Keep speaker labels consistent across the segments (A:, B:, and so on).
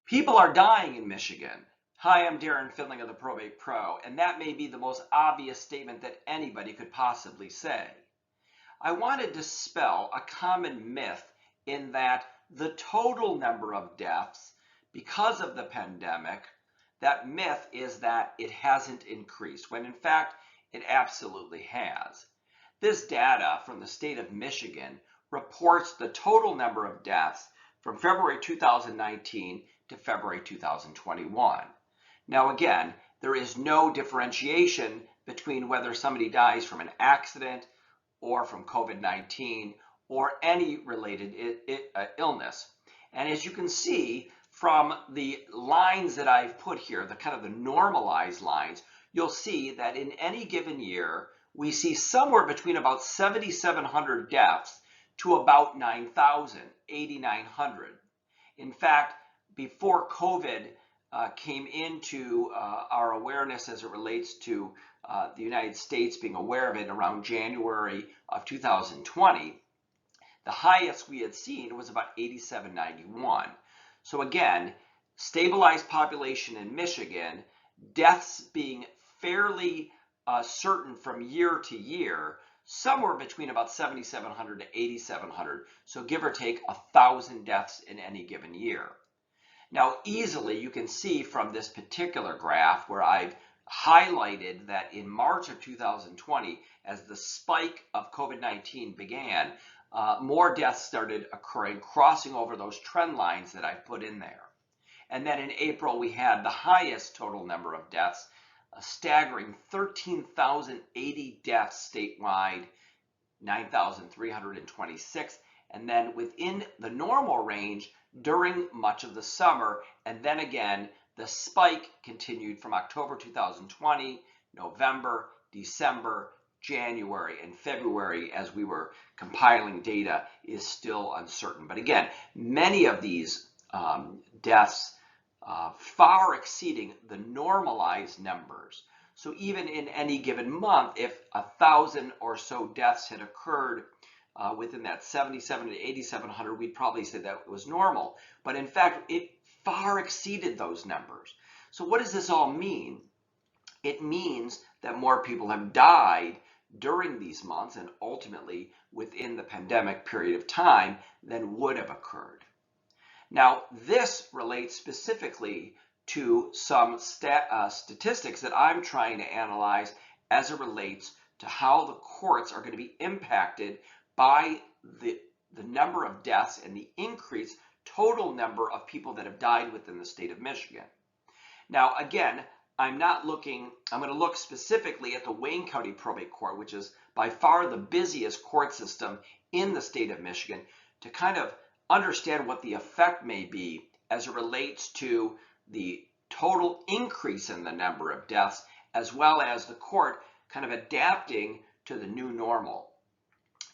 A: People are dying in Michigan. Hi, I'm Darren Findling of the Probate Pro, and that may be the most obvious statement that anybody could possibly say. I want to dispel a common myth in that the total number of deaths because of the pandemic, that myth is that it hasn't increased, when in fact it absolutely has. This data from the state of Michigan reports the total number of deaths from February 2019 to February 2021. Now again, there is no differentiation between whether somebody dies from an accident or from COVID-19 or any related illness. And as you can see from the lines that I've put here, the kind of the normalized lines, you'll see that in any given year, we see somewhere between about 7,700 deaths to about 9,000, 8,900. In fact, before COVID came into our awareness as it relates to the United States being aware of it around January of 2020, the highest we had seen was about 8,791. So again, stabilized population in Michigan, deaths being fairly certain from year to year, somewhere between about 7,700 to 8,700. So give or take 1,000 deaths in any given year. Now, easily you can see from this particular graph where I've highlighted that in March of 2020, as the spike of COVID-19 began, more deaths started occurring, crossing over those trend lines that I've put in there. And then in April, we had the highest total number of deaths, a staggering 13,080 deaths statewide, 9,326. And then within the normal range during much of the summer, and then again, the spike continued from October 2020, November, December, January, and February, as we were compiling data, is still uncertain. But again, many of these deaths far exceeding the normalized numbers. So even in any given month, if 1,000 or so deaths had occurred within that 7,700 to 8,700, we'd probably say that it was normal. But in fact, it far exceeded those numbers. So what does this all mean? It means that more people have died during these months and ultimately within the pandemic period of time than would have occurred. Now, this relates specifically to some statistics that I'm trying to analyze as it relates to how the courts are going to be impacted by the number of deaths and the increased total number of people that have died within the state of Michigan. Now, again, I'm going to look specifically at the Wayne County Probate Court, which is by far the busiest court system in the state of Michigan, to kind of understand what the effect may be as it relates to the total increase in the number of deaths, as well as the court kind of adapting to the new normal.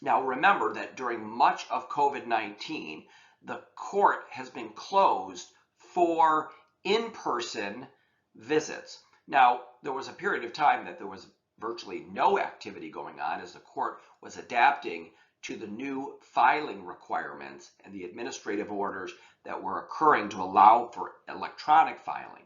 A: Now, remember that during much of COVID-19, the court has been closed for in-person visits. Now, there was a period of time that there was virtually no activity going on as the court was adapting to the new filing requirements and the administrative orders that were occurring to allow for electronic filing.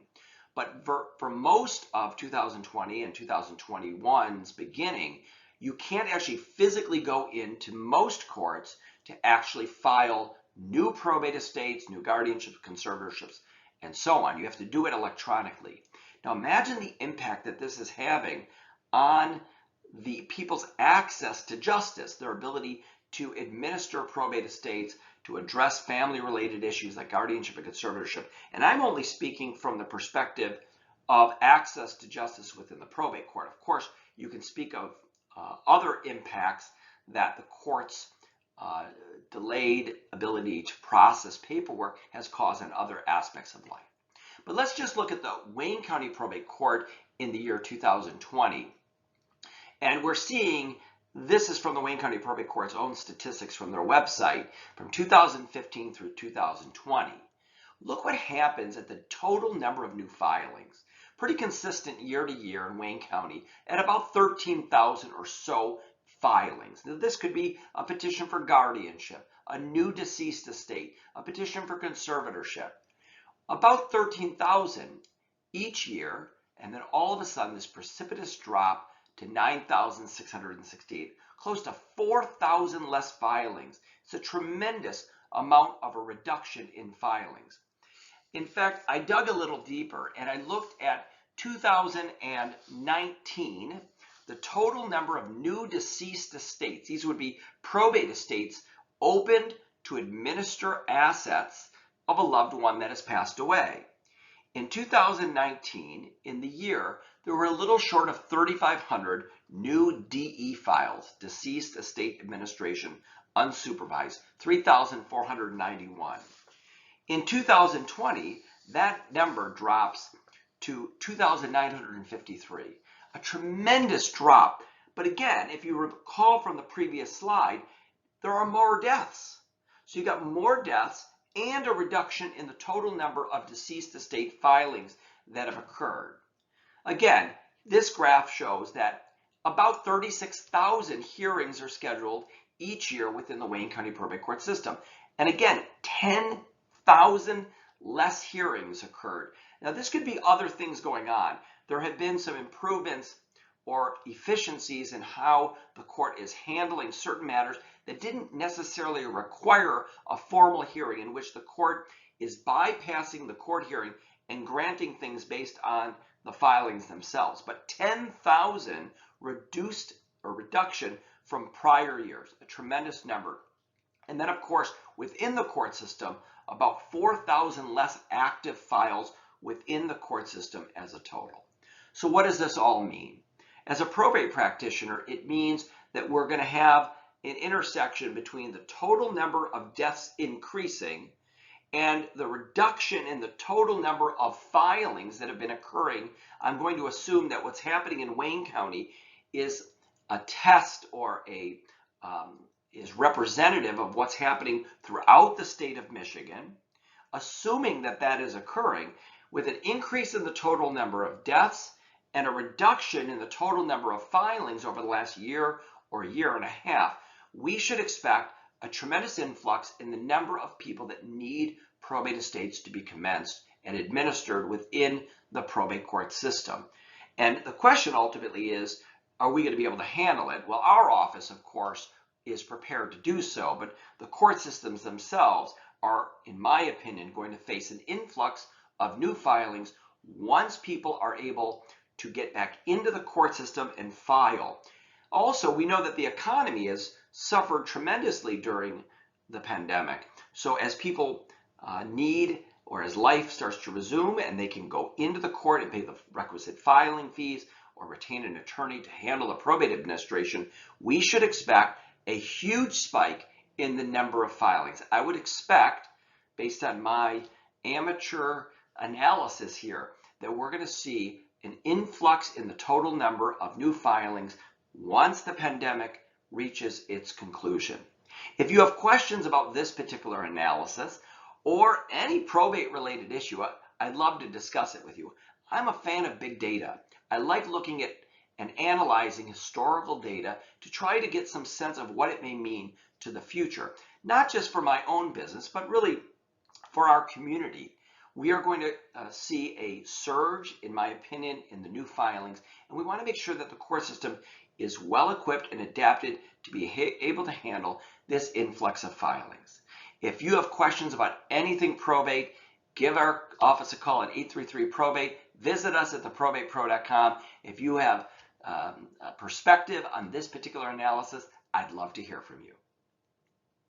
A: But for most of 2020 and 2021's beginning, you can't actually physically go into most courts to actually file new probate estates, new guardianships, conservatorships, and so on. You have to do it electronically. Now imagine the impact that this is having on the people's access to justice, their ability to administer probate estates, to address family-related issues like guardianship and conservatorship. And I'm only speaking from the perspective of access to justice within the probate court. Of course, you can speak of other impacts that the court's delayed ability to process paperwork has caused in other aspects of life. But let's just look at the Wayne County Probate Court in the year 2020. And we're seeing, this is from the Wayne County Probate Court's own statistics from their website from 2015 through 2020. Look what happens at the total number of new filings. Pretty consistent year to year in Wayne County at about 13,000 or so filings. Now, this could be a petition for guardianship, a new deceased estate, a petition for conservatorship. about 13,000 each year, and then all of a sudden this precipitous drop to 9,668, close to 4,000 less filings. It's a tremendous amount of a reduction in filings. In fact, I dug a little deeper and I looked at 2019, the total number of new deceased estates. These would be probate estates opened to administer assets of a loved one that has passed away. In 2019, in the year, there were a little short of 3,500 new DE files, deceased estate administration, unsupervised, 3,491. In 2020, that number drops to 2,953, a tremendous drop. But again, if you recall from the previous slide, there are more deaths. So you got more deaths and a reduction in the total number of deceased estate filings that have occurred. Again, this graph shows that about 36,000 hearings are scheduled each year within the Wayne County Probate Court system. And again, 10,000 less hearings occurred. Now, this could be other things going on. There have been some improvements or efficiencies in how the court is handling certain matters that didn't necessarily require a formal hearing, in which the court is bypassing the court hearing and granting things based on the filings themselves. But 10,000 reduction from prior years, a tremendous number. And then, of course, within the court system, about 4,000 less active files within the court system as a total. So what does this all mean? As a probate practitioner, it means that we're going to have an intersection between the total number of deaths increasing and the reduction in the total number of filings that have been occurring. I'm going to assume that what's happening in Wayne County is a test or is representative of what's happening throughout the state of Michigan. Assuming that that is occurring, with an increase in the total number of deaths and a reduction in the total number of filings over the last year or year and a half, we should expect a tremendous influx in the number of people that need probate estates to be commenced and administered within the probate court system. And the question ultimately is, are we going to be able to handle it? Well, our office, of course, is prepared to do so, but the court systems themselves are, in my opinion, going to face an influx of new filings once people are able to get back into the court system and file. Also, we know that the economy has suffered tremendously during the pandemic. So as people need, or as life starts to resume and they can go into the court and pay the requisite filing fees or retain an attorney to handle the probate administration, we should expect a huge spike in the number of filings. I would expect, based on my amateur analysis here, that we're going to see an influx in the total number of new filings once the pandemic reaches its conclusion. If you have questions about this particular analysis or any probate related issue, I'd love to discuss it with you. I'm a fan of big data. I like looking at and analyzing historical data to try to get some sense of what it may mean to the future, not just for my own business, but really for our community. We are going to see a surge, in my opinion, in the new filings, and we want to make sure that the court system is well equipped and adapted to be able to handle this influx of filings. If you have questions about anything probate, give our office a call at 833-PROBATE. Visit us at theprobatepro.com. If you have a perspective on this particular analysis, I'd love to hear from you.